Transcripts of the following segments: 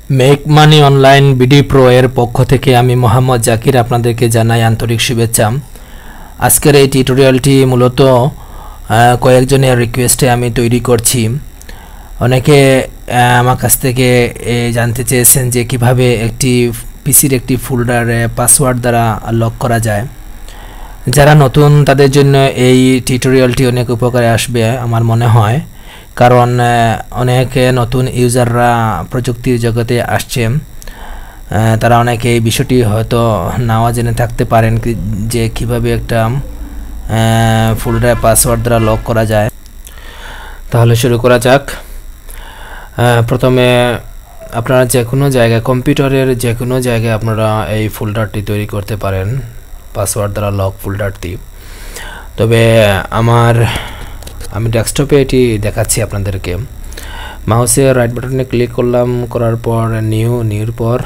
Make money online BD pro এর পক্ষ থেকে আমি মোহাম্মদ জাকির আপনাদেরকে জানাই আন্তরিক শুভেচ্ছা। আজকের এই টিউটোরিয়ালটি মূলত কয়েকজনের রিকোয়েস্টে আমি তৈরি করছি। অনেকে আমার কাছ থেকে জানতে চেয়েছেন যে কিভাবে একটি পিসির একটি ফোল্ডারে পাসওয়ার্ড দ্বারা লক করা যায়। যারা নতুন তাদের জন্য এই টিউটোরিয়ালটি অনেক উপকারে আসবে আমার মনে হয়, কারণ অনেক নতুন ইউজাররা প্রযুক্তির জগতে আসছে। তারা অনেকে এই বিষয়টি হয়তো নাও জেনে থাকতে পারেন যে কিভাবে একটা ফোল্ডারে পাসওয়ার্ড দ্বারা লক করা যায়। তাহলে শুরু করা যাক। প্রথমে আপনারা যে কোনো জায়গায়, কম্পিউটারের যে কোনো জায়গায় আপনারা এই ফোল্ডারটি তৈরি করতে পারেন, পাসওয়ার্ড দ্বারা লক ফোল্ডারটি। তবে আমি ডেস্কটপে এটি দেখাচ্ছি আপনাদেরকে। মাউসের রাইট বাটনে ক্লিক করলাম, করার পর নিউর পর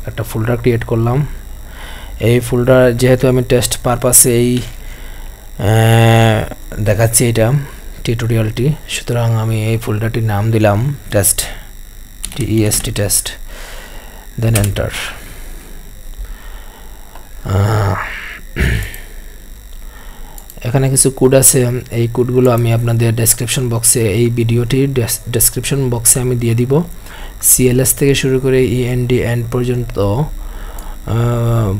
একটা ফোল্ডার ক্রিয়েট করলাম। এই ফোল্ডার যেহেতু আমি টেস্ট পারপাসে এই দেখাচ্ছি এটা টিউটোরিয়ালটি, সুতরাং আমি এই ফোল্ডারটির নাম দিলাম test, TEST test, then enter. এখানে কিছু কোড আছে, এই কোডগুলো আমি আপনাদের ডেসক্রিপশন বক্সে, এই ভিডিওটির ডেসক্রিপশন বক্সে আমি দিয়ে দিব। CLS থেকে শুরু করে END এন্ড পর্যন্ত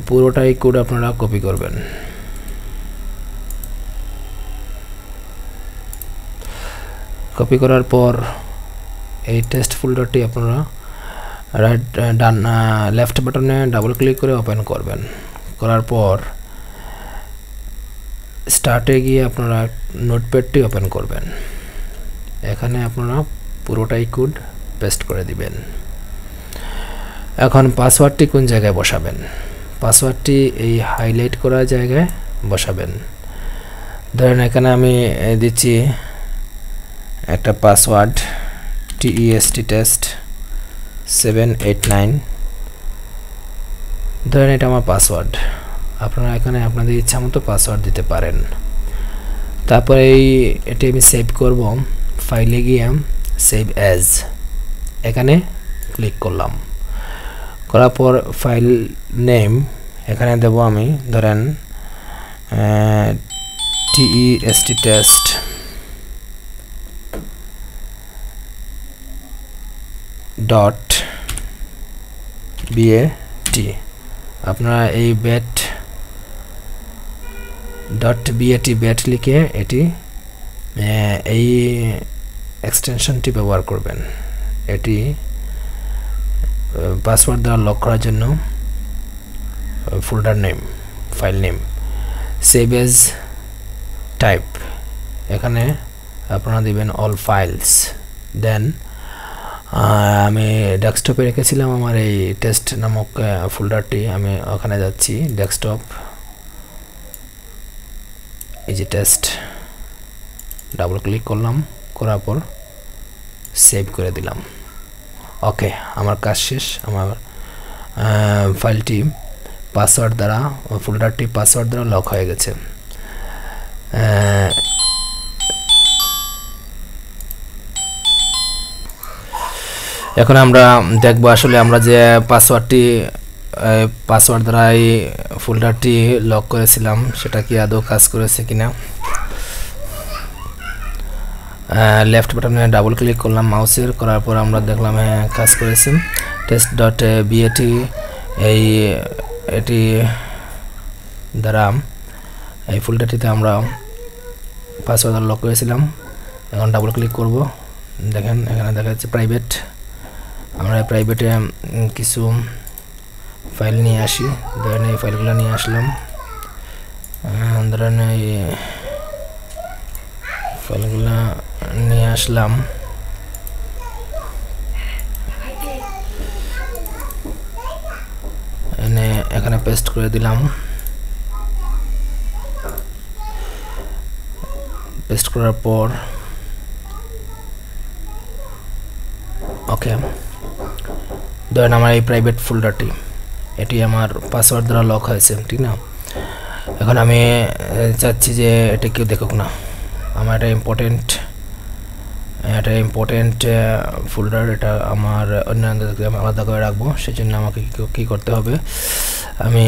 পুরোটাই কোড আপনারা কপি করবেন। কপি করার পর এই টেস্ট ফোল্ডারটি আপনারা লেফট বাটনে ডাবল ক্লিক করে ওপেন করবেন। করার পর স্টার্টে গিয়ে আপনারা নোটপ্যাডটি ওপেন করবেন। এখানে আপনারা পুরোটাই কোড পেস্ট করে দিবেন। এখন পাসওয়ার্ডটি কোন জায়গায় বসাবেন? পাসওয়ার্ডটি এই হাইলাইট করা জায়গায় বসাবেন। ধরেন এখানে আমি দিচ্ছি একটা পাসওয়ার্ড, TEST টেস্ট 789। ধরেন এটা আমার পাসওয়ার্ড। আপনারা এখানে আপনাদের ইচ্ছা মতো পাসওয়ার্ড দিতে পারেন। তারপরে এটি আমি সেভ করব। ফাইলে গিয়ে সেভ অ্যাজ এখানে ক্লিক করলাম। করার পর ফাইল নেম এখানে দেব আমি, ধরেন TEST টেস্ট .bat। আপনারা এই bat লিখে এটি এই এক্সটেনশনটি ব্যবহার করবেন। এটি পাসওয়ার্ড দ্বারা লক করার জন্য folder name, file name. Save age type এখানে আপনারা দিবেন অল ফাইলস। দেন আমি ডেস্কটপে রেখেছিলাম আমার এই টেস্ট নামক ফোল্ডারটি, আমি ওখানে যাচ্ছি। ডেস্কটপ, এই যে টেস্ট, ডাবল ক্লিক করলাম, করার পর সেভ করে দিলাম। ওকে, আমার কাজ শেষ। আমার ফাইলটি পাসওয়ার্ড দ্বারা, ফোল্ডারটি পাসওয়ার্ড দ্বারা লক হয়ে গেছে। এখন আমরা দেখব আসলে আমরা যে পাসওয়ার্ড দ্বারা এই ফোল্ডারটি লক করেছিলাম সেটা কি আদৌ কাজ করেছে কিনা। লেফট বাটনে ডাবল ক্লিক করলাম মাউসের, করার পর আমরা দেখলাম হ্যাঁ কাজ করেছে। test.bat এটি দ্বারা এই ফোল্ডারটিতে আমরা পাসওয়ার্ড লক করেছিলাম। এখন ডাবল ক্লিক করব, দেখেন এখানে দেখা যাচ্ছে প্রাইভেট। আমরা প্রাইভেটে কিছু ফাইল নিয়ে আসি। ধরেন এই ফাইলগুলো নিয়ে আসলাম। ধরেন এই ফাইলগুলো নিয়ে আসলাম। এখানে পেস্ট করে দিলাম। পেস্ট করার পর ওকে, ধরেন আমার এই প্রাইভেট ফোল্ডারটি, এটি আমার পাসওয়ার্ড দ্বারা লক হয়েছে, ঠিক না? এখন আমি চাচ্ছি যে এটা কেউ দেখুক না, আমার এটা ইম্পর্টেন্ট এটা ইম্পর্টেন্ট ফোল্ডার, এটা আমার অন্যান্য আলাদা করে রাখবো। সেজন্য আমাকে কী করতে হবে, আমি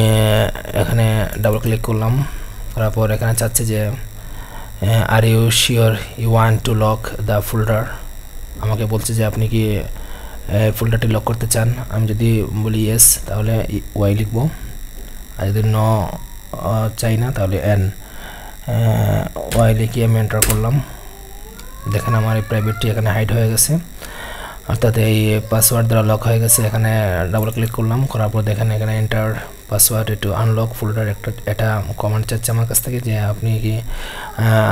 এখানে ডাবল ক্লিক করলাম, করার পর এখানে চাচ্ছে যে are you sure you want to lock the folder. আমাকে বলছে যে আপনি কি ফোল্ডারটি লক করতে চান। আমি যদি বলি ইয়েস তাহলে ওয়াই লিখবো, আর যদি নো চাই না তাহলে এন ওয়াই লিখে আমি এন্টার করলাম। দেখেন আমার এই প্রাইভেটটি এখানে হাইড হয়ে গেছে, অর্থাৎ এই পাসওয়ার্ড দ্বারা লক হয়ে গেছে। এখানে ডাবল ক্লিক করলাম, করার পর দেখেন এখানে enter password two unlock folder এটা কমান্ড চাচ্ছে আমার কাছ থেকে যে আপনি কি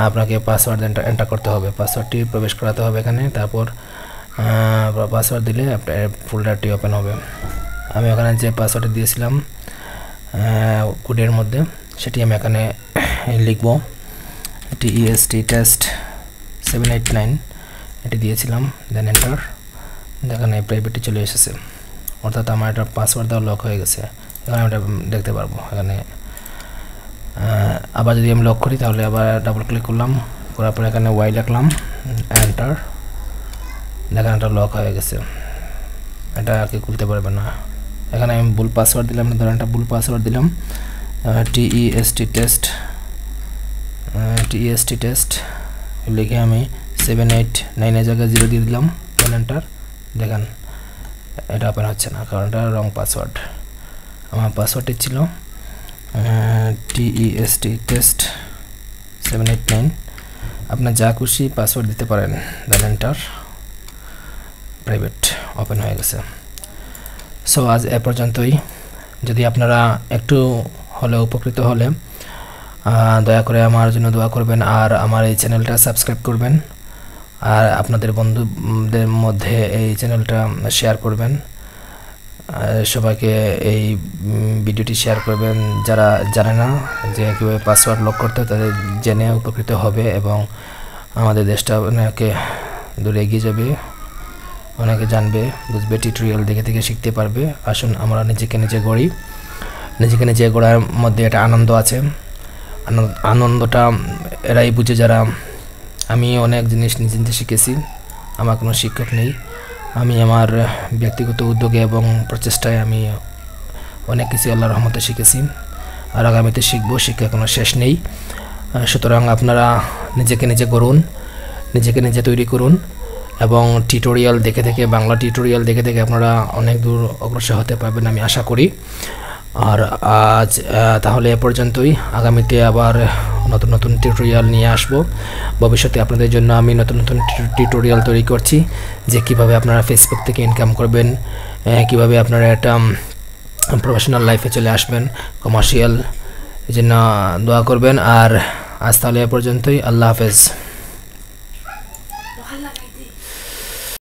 আপনাকে পাসওয়ার্ড এন্টার করতে হবে, পাসওয়ার্ডটি প্রবেশ করাতে হবে এখানে। তারপর পাসওয়ার্ড দিলে আপনার ফোল্ডারটি ওপেন হবে। আমি ওখানে যে পাসওয়ার্ডটি দিয়েছিলাম কোডের মধ্যে সেটি আমি এখানে লিখব, TEST টেস্ট 789 এটি দিয়েছিলাম, দেন এন্টার। দেখেন এই প্রাইভেটটি চলে এসেছে, অর্থাৎ আমার এটা পাসওয়ার্ড দেওয়া লক হয়ে গেছে। এখানে আমি এটা দেখতে পারবো। এখানে আবার যদি আমি লক করি তাহলে আবার ডাবল ক্লিক করলাম, করার পর এখানে ওয়াই লিখলাম, এন্টার। দেখেন এটা লক হয়ে গেছে, এটা আর কি খুলতে পারবে না। এখানে আমি ভুল পাসওয়ার্ড দিলাম, ধরেন একটা ভুল পাসওয়ার্ড দিলাম, TEST টেস্ট লিখে আমি 789 এর জায়গায় 0 দিয়ে দিলাম, দেন এন্টার। দেখেন এটা ওপেন হচ্ছে না, কারণ এটা রং পাসওয়ার্ড। আমার পাসওয়ার্ডটি ছিল TEST টেস্ট 789। আপনার যা খুশি পাসওয়ার্ড দিতে পারেন, দেন এন্টার। প্রাইভেট ওপেন হয়ে গেছে। সো আজ এ পর্যন্তই। যদি আপনারা একটু হলে উপকৃত হলে দয়া করে আমার জন্য দোয়া করবেন, আর আমার এই চ্যানেলটা সাবস্ক্রাইব করবেন, আর আপনাদের বন্ধুদের মধ্যে এই চ্যানেলটা শেয়ার করবেন। সবাইকে এই ভিডিওটি শেয়ার করবেন যারা জানে না যে কীভাবে পাসওয়ার্ড লক করতে, তাদের জেনে উপকৃত হবে এবং আমাদের দেশটা অনেকে দূরে এগিয়ে যাবে, অনেকে জানবে বুঝবে, টিউটোরিয়াল দেখে দেখে শিখতে পারবে। আসুন আমরা নিজেকে নিজে গড়ি, নিজেকে নিজে গড়ার মধ্যে একটা আনন্দ আছে। আনন্দটা এরাই বুঝে যারা, আমি অনেক জিনিস নিজে নিজে শিখেছি, আমার কোনো শিক্ষক নেই। আমি আমার ব্যক্তিগত উদ্যোগে এবং প্রচেষ্টায় আমি অনেক কিছু আল্লাহর রহমতে শিখেছি, আর আগামীতে শিখবো, শিক্ষা কোনো শেষ নেই। সুতরাং আপনারা নিজেকে নিজে গড়ুন, নিজেকে নিজে তৈরি করুন, এবং টিউটোরিয়াল দেখে দেখে, বাংলা টিউটোরিয়াল দেখে দেখে আপনারা অনেক দূর অগ্রসর হতে পারবেন আমি আশা করি। আর আজ তাহলে এ পর্যন্তই। আগামীতে আবার নতুন নতুন টিউটোরিয়াল নিয়ে আসব। ভবিষ্যতে আপনাদের জন্য আমি নতুন নতুন টিউটোরিয়াল তৈরি করছি, যে কিভাবে আপনারা ফেসবুক থেকে ইনকাম করবেন, কিভাবে আপনারা একটা প্রফেশনাল লাইফে চলে আসবেন, কমার্শিয়াল। এই জন্য দোয়া করবেন। আর আজ তাহলে এ পর্যন্তই। আল্লাহ হাফেজ।